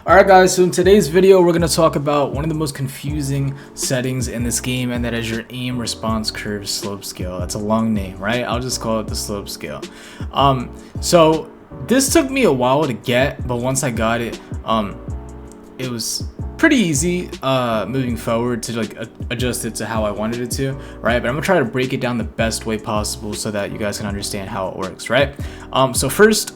Alright guys, so in today's video we're going to talk about one of the most confusing settings in this game, and that is your aim response curve slope scale. That's a long name, right? I'll just call it the slope scale. So this took me a while to get, but once I got it, it was pretty easy moving forward to like adjust it to how I wanted it to, right? But I'm gonna try to break it down the best way possible so that you guys can understand how it works, right? So first,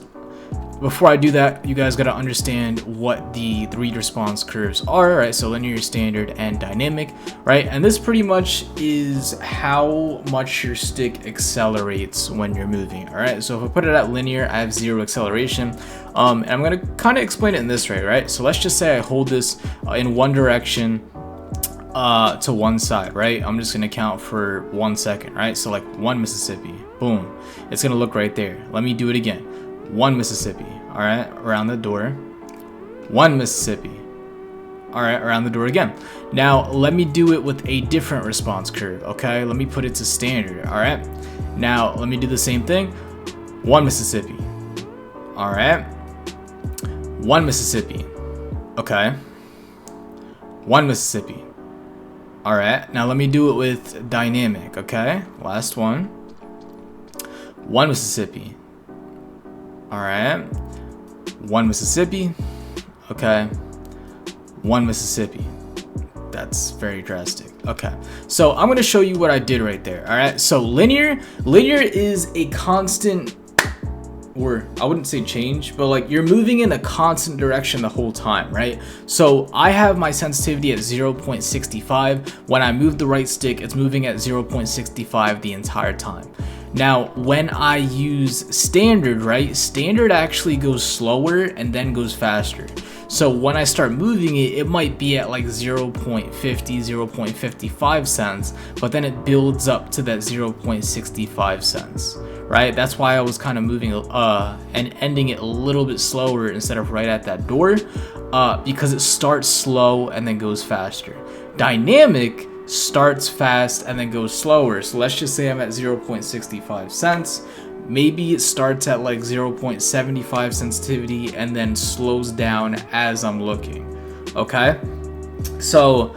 before I do that, you guys got to understand what the read response curves are, right? So linear, standard, and dynamic, right? And this pretty much is how much your stick accelerates when you're moving, all right? So if I put it at linear, I have 0 acceleration. And I'm going to kind of explain it in this way, right? So let's just say I hold this in one direction to one side, right? I'm just going to count for 1 second, right? So like 1 Mississippi, boom. It's going to look right there. Let me do it again. 1 Mississippi, all right, around the door. 1 Mississippi, all right, around the door again. Now let me do it with a different response curve, okay? Let me put it to standard, all right? Now let me do the same thing. 1 Mississippi, all right. 1 Mississippi, okay. 1 Mississippi, all right. Now let me do it with dynamic, okay? Last one. 1 Mississippi. All right, 1 Mississippi, okay, 1 Mississippi. That's very drastic. Okay, so I'm gonna show you what I did right there. All right, so linear is a constant, or I wouldn't say change, but like you're moving in a constant direction the whole time, right? So I have my sensitivity at 0.65. When I move the right stick, it's moving at 0.65 the entire time. Now, when I use standard, right, standard actually goes slower and then goes faster. So when I start moving it, it might be at like 0.50, 0.55 cents, but then it builds up to that 0.65 cents, right? That's why I was kind of moving and ending it a little bit slower instead of right at that door, because it starts slow and then goes faster. Dynamic starts fast and then goes slower. So let's just say I'm at 0.65 cents. Maybe it starts at like 0.75 sensitivity and then slows down as I'm looking. Okay, so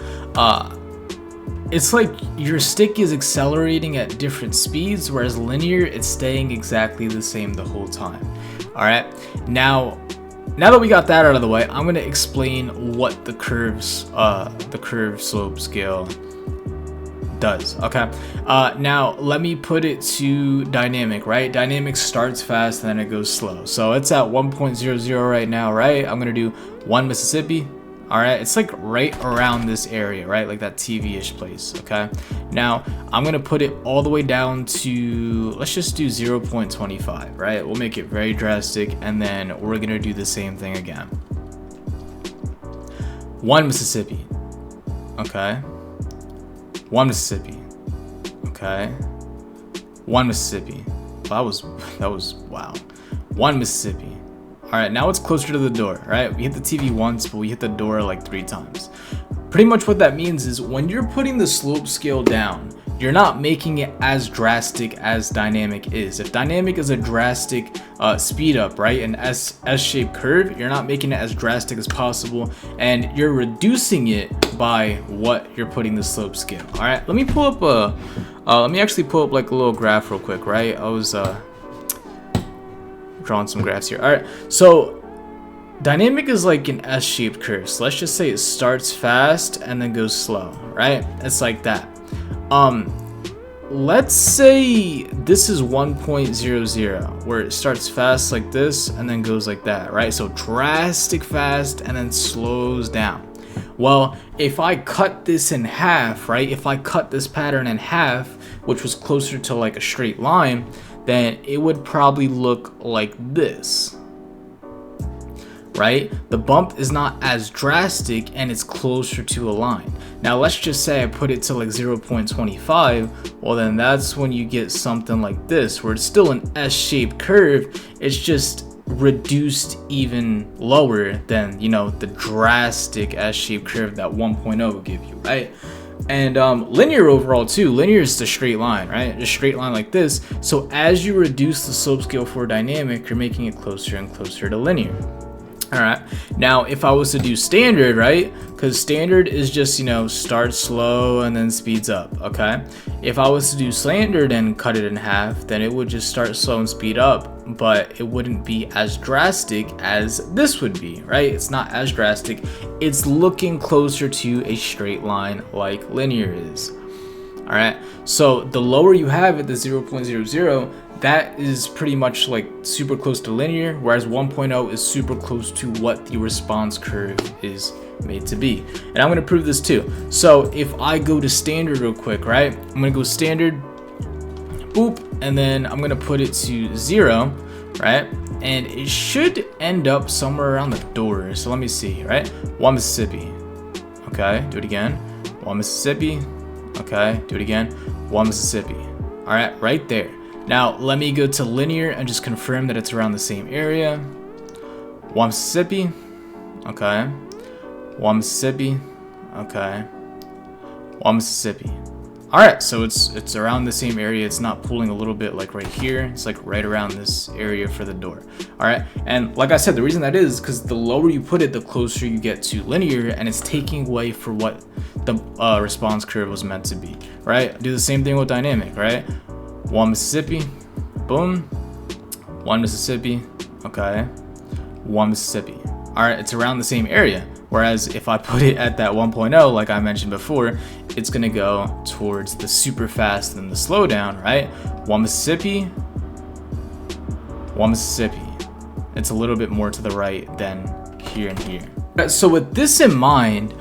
it's like your stick is accelerating at different speeds, whereas linear, it's staying exactly the same the whole time. All right, now that we got that out of the way, I'm going to explain what the curve slope scale does. Okay, now let me put it to dynamic, right? Dynamic starts fast and then it goes slow. So it's at 1.00 right now, right? I'm gonna do 1 Mississippi. All right, it's like right around this area, right? Like that TV-ish place. Okay, now I'm gonna put it all the way down to, let's just do 0.25, right? We'll make it very drastic, and then we're gonna do the same thing again. 1 Mississippi, okay. 1 Mississippi, okay. 1 Mississippi. That was wow. 1 Mississippi. All right, now it's closer to the door, right? We hit the TV once, but we hit the door like 3 times. Pretty much what that means is when you're putting the slope scale down, you're not making it as drastic as dynamic is. If dynamic is a drastic speed up, right, an S-shaped curve, you're not making it as drastic as possible, and you're reducing it by what you're putting the slope scale. All right, let me pull up let me actually pull up like a little graph real quick, right? I was drawing some graphs here. All right, so dynamic is like an S-shaped curve. So let's just say it starts fast and then goes slow, right? It's like that. Let's say this is 1.00, where it starts fast like this and then goes like that, right? So drastic fast and then slows down. Well, if I cut this in half, right? If I cut this pattern in half, which was closer to like a straight line, then it would probably look like this, right? The bump is not as drastic and it's closer to a line. Now let's just say I put it to like 0.25. Well, then that's when you get something like this, where it's still an S-shaped curve. It's just reduced even lower than, you know, the drastic S-shaped curve that 1.0 will give you, right? And linear overall too, linear is the straight line, right? Just straight line like this. So as you reduce the slope scale for dynamic, you're making it closer and closer to linear. All right, now if I was to do standard, right, because standard is just, you know, starts slow and then speeds up. Okay, if I was to do standard and cut it in half, then it would just start slow and speed up, but it wouldn't be as drastic as this would be, right? It's not as drastic. It's looking closer to a straight line like linear is. All right, so the lower you have it, the 0.00, that is pretty much like super close to linear, whereas 1.0 is super close to what the response curve is made to be. And I'm going to prove this too. So if I go to standard real quick, right, I'm going to go standard, boop, and then I'm going to put it to 0, right, and it should end up somewhere around the door. So let me see, right, 1 Mississippi, okay, do it again, 1 Mississippi, okay, do it again, 1 Mississippi. All right, right there. Now let me go to linear and just confirm that it's around the same area. 1 Mississippi, okay, 1 Mississippi, okay, 1 Mississippi. All right, so it's around the same area. It's not pulling a little bit like right here. It's like right around this area for the door. All right, and like I said, the reason that is because the lower you put it, the closer you get to linear, and it's taking away for what the response curve was meant to be, right? Do the same thing with dynamic, right? 1 Mississippi, boom, 1 Mississippi, okay, 1 Mississippi. All right, it's around the same area. Whereas if I put it at that 1.0, like I mentioned before, it's gonna go towards the super fast and the slow down, right? 1 Mississippi, 1 Mississippi. It's a little bit more to the right than here and here. So with this in mind,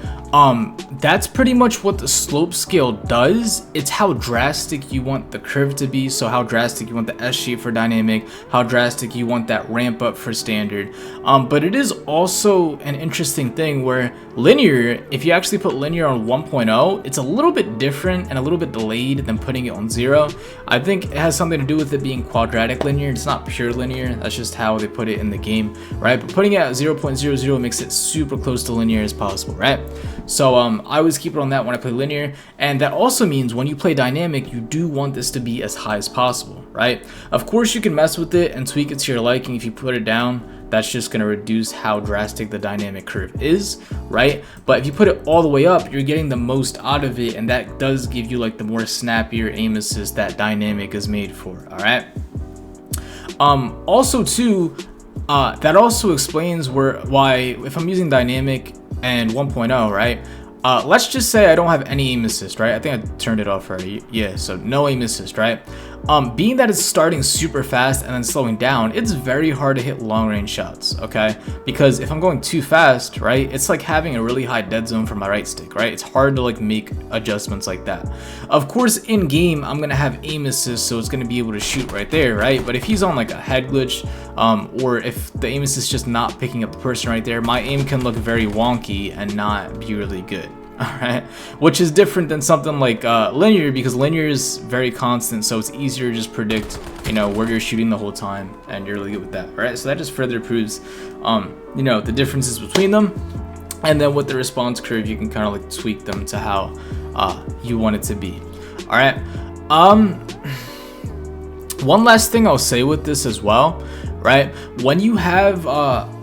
that's pretty much what the slope scale does. It's how drastic you want the curve to be. So how drastic you want the S shape for dynamic, how drastic you want that ramp up for standard. But it is also an interesting thing where linear, if you actually put linear on 1.0, it's a little bit different and a little bit delayed than putting it on 0. I think it has something to do with it being quadratic linear. It's not pure linear. That's just how they put it in the game, right? But putting it at 0.00 makes it super close to linear as possible, right? So I always keep it on that when I play linear, and that also means when you play dynamic, you do want this to be as high as possible, right? Of course, you can mess with it and tweak it to your liking. If you put it down, that's just going to reduce how drastic the dynamic curve is, right? But if you put it all the way up, you're getting the most out of it, and that does give you like the more snappier aim assist that dynamic is made for, all right? Also too, that also explains why if I'm using dynamic and 1.0, right? Let's just say I don't have any aim assist, right? I think I turned it off already. Yeah, so no aim assist, right? Being that it's starting super fast and then slowing down, it's very hard to hit long range shots, okay? Because if I'm going too fast, right, it's like having a really high dead zone for my right stick, right? It's hard to like make adjustments like that. Of course, in game, I'm gonna have aim assist, so it's gonna be able to shoot right there, right? But if he's on like a head glitch, or if the aim assist is just not picking up the person right there, my aim can look very wonky and not be really good. Alright, which is different than something like linear, because linear is very constant, so it's easier to just predict, you know, where you're shooting the whole time, and you're really good with that. Alright, so that just further proves, you know, the differences between them, and then with the response curve, you can kind of like tweak them to how you want it to be. Alright, one last thing I'll say with this as well, right? When you have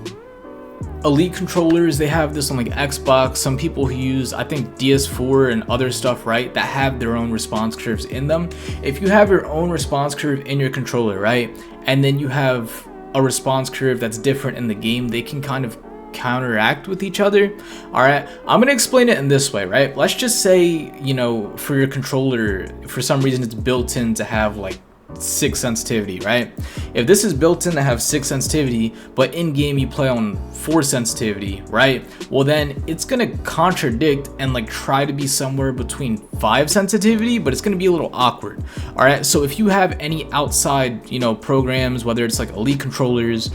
Elite controllers, they have this on like Xbox, some people who use, I think, DS4 and other stuff, right, that have their own response curves in them. If you have your own response curve in your controller, right, and then you have a response curve that's different in the game, they can kind of counteract with each other. All right, I'm gonna explain it in this way, right? Let's just say, you know, for your controller, for some reason it's built in to have like 6 sensitivity, right? If this is built in to have 6 sensitivity, but in game you play on 4 sensitivity, right? Well, then it's gonna contradict and like try to be somewhere between 5 sensitivity, but it's gonna be a little awkward. All right, so if you have any outside, you know, programs, whether it's like Elite controllers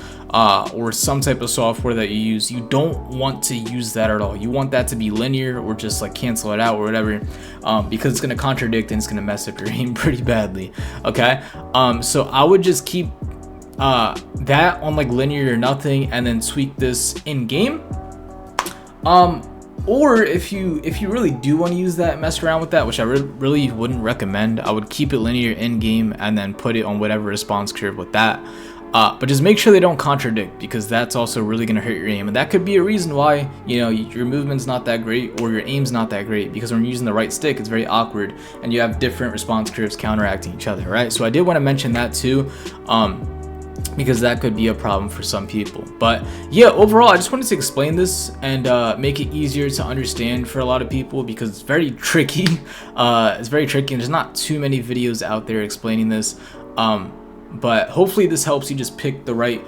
or some type of software that you use, you don't want to use that at all. You want that to be linear or just like cancel it out or whatever, because it's gonna contradict and it's gonna mess up your aim pretty badly. Okay, so I would just keep that on like linear or nothing, and then tweak this in game. Or if you really do want to use that, mess around with that, which I really wouldn't recommend, I would keep it linear in game and then put it on whatever response curve with that. But just make sure they don't contradict, because that's also really going to hurt your aim, and that could be a reason why, you know, your movement's not that great or your aim's not that great, because when you're using the right stick, it's very awkward and you have different response curves counteracting each other, right? So I did want to mention that too, because that could be a problem for some people. But yeah, overall, I just wanted to explain this and make it easier to understand for a lot of people, because it's very tricky. It's very tricky, and there's not too many videos out there explaining this. But hopefully this helps you just pick the right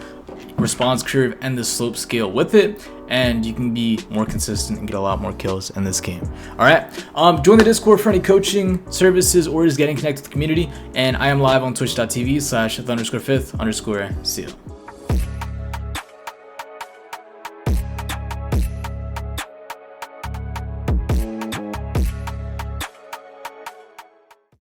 response curve and the slope scale with it, and you can be more consistent and get a lot more kills in this game. All right, join the Discord for any coaching services or just getting connected to the community, and I am live on twitch.tv/the_5th_seal.